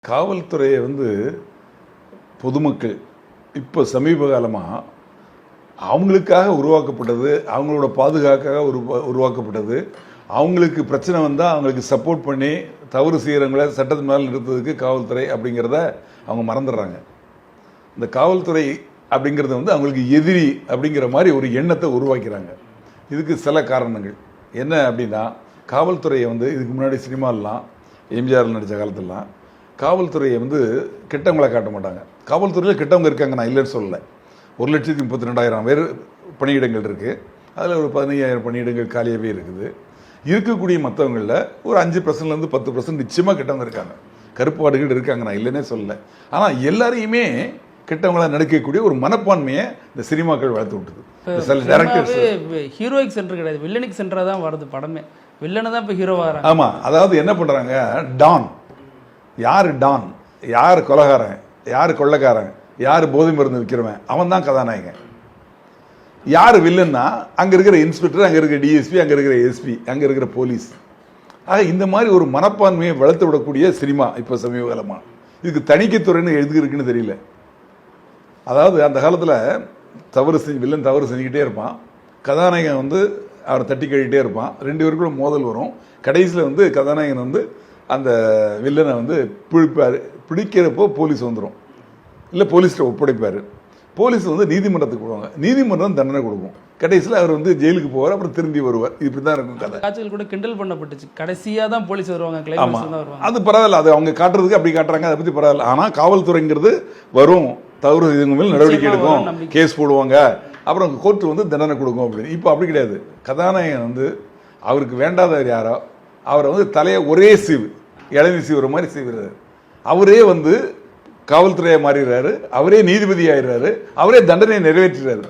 காவல்துறையை பொதுமக்கள் இப்போ சமீப காலமாக அவங்களுக்காக உருவாக்கப்பட்டது, அவங்களோட பாதுகாக்காக உருவாக்கப்பட்டது. அவங்களுக்கு பிரச்சனை வந்தால் அவங்களுக்கு சப்போர்ட் பண்ணி தவறு செய்கிறவங்கள சட்டத்தின் மேல் நிறுத்துறதுக்கு காவல்துறை அப்படிங்கிறத அவங்க மறந்துடுறாங்க. இந்த காவல்துறை அப்படிங்கிறது அவங்களுக்கு எதிரி அப்படிங்கிற மாதிரி ஒரு எண்ணத்தை உருவாக்கிறாங்க. இதுக்கு சில காரணங்கள் என்ன அப்படின்னா, காவல்துறையை இதுக்கு முன்னாடி சினிமாலெலாம் எம்ஜிஆர் நடித்த காலத்திலலாம் காவல்துறையை கெட்டவங்களை காட்ட மாட்டாங்க. காவல்துறையில் கெட்டவங்க இருக்காங்க, நான் இல்லைன்னு சொல்லலை. 1,32,000 பேர் பணியிடங்கள் இருக்குது. அதில் ஒரு 15,000 பணியிடங்கள் காலியாகவே இருக்குது. இருக்கக்கூடிய மற்றவங்களில் ஒரு 5%லேருந்து 10% நிச்சயமாக கெட்டவங்க இருக்காங்க, கருப்பாடுகள் இருக்காங்க, நான் இல்லைன்னே சொல்லலை. ஆனால் எல்லாரையுமே கெட்டவங்கள நடிக்கக்கூடிய ஒரு மனப்பான்மையை இந்த சினிமாக்கள் வளர்த்து விட்டுது. சில டேரக்டர்ஸ் ஹீரோயிக் சென்டர் கிடையாது, வில்லனிக் சென்டராக தான் வருது படமே. வில்லனை தான் இப்போ ஹீரோ வராங்க. ஆமாம், அதாவது என்ன பண்ணுறாங்க, டான் யார், டான் யார், கொலைகாரன் யார், கொள்ளைக்காரன் யார், போதை மருந்து விற்கிறவன், அவன் தான் கதாநாயகன். யார் வில்லன்னா அங்கே இருக்கிற இன்ஸ்பெக்டர், அங்கே இருக்கிற டிஎஸ்பி, அங்கே இருக்கிற எஸ்பி, அங்கே இருக்கிற போலீஸ். ஆக இந்த மாதிரி ஒரு மனப்பான்மையை வளர்த்து விடக்கூடிய சினிமா இப்போ சமீப காலமாக. இதுக்கு தணிக்கைத்துறைன்னு எழுதுஇருக்குன்னு தெரியல. அதாவது அந்த காலத்தில் வில்லன் தவறு செஞ்சுக்கிட்டே இருப்பான், கதாநாயகன் அவரை தட்டி கழிக்கிட்டே இருப்பான், 2 பேருக்குள்ள மோதல் வரும். கடைசியில் கதாநாயகன் அந்த வில்லனை பிடிப்பார். பிடிக்கிறப்போ போலீஸ் வந்துடும், இல்லை போலீஸ்கிட்ட ஒப்படைப்பார். போலீஸ் நீதிமன்றத்துக்கு போவாங்க, நீதிமன்றம் தண்டனை கொடுக்கும். கடைசியில் அவர் ஜெயிலுக்கு போவார், அப்புறம் திரும்பி வருவார். இப்படி தான் இருக்கும் கதை. காட்சிகள் கூட கிண்டல் பண்ணப்பட்டுச்சு, கடைசியாக தான் போலீஸ் வருவாங்க. ஆமாம், அது பரவாயில்ல, அது அவங்க காட்டுறதுக்கு அப்படி காட்டுறாங்க, அதை பற்றி பரவாயில்ல. ஆனால் காவல்துறைங்கிறது வரும், தவறு செய்தவங்க மேல் நடவடிக்கை எடுக்கும், கேஸ் போடுவாங்க, அப்புறம் கோர்ட்டு தண்டனை கொடுக்கும் அப்படின்னு. இப்போ அப்படி கிடையாது. கதாநாயகன் அவருக்கு வேண்டாதவர் யாரோ அவரை தலையை ஒரே சீவு, இளநீ சீவுற மாதிரி சீவுறாரு. அவரே காவல்துறையை மாறிடுறாரு, அவரே நீதிபதி ஆயிடுறாரு, அவரே தண்டனையை நிறைவேற்றுறாரு.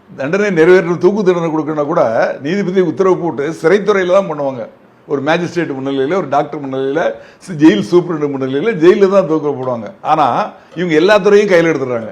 தண்டனை நிறைவேற்ற தூக்கு தண்டனை கொடுக்கணும்னா கூட நீதிபதி உத்தரவு போட்டு சிறைத்துறையில் தான் பண்ணுவாங்க. ஒரு மேஜிஸ்ட்ரேட் முன்னிலையில், ஒரு டாக்டர் முன்னிலையில், ஜெயில் சூப்பரண்ட் முன்னிலையில் ஜெயிலில் தான் தூக்க போடுவாங்க. ஆனால் இவங்க எல்லா துறையும் கையில் எடுத்துடுறாங்க.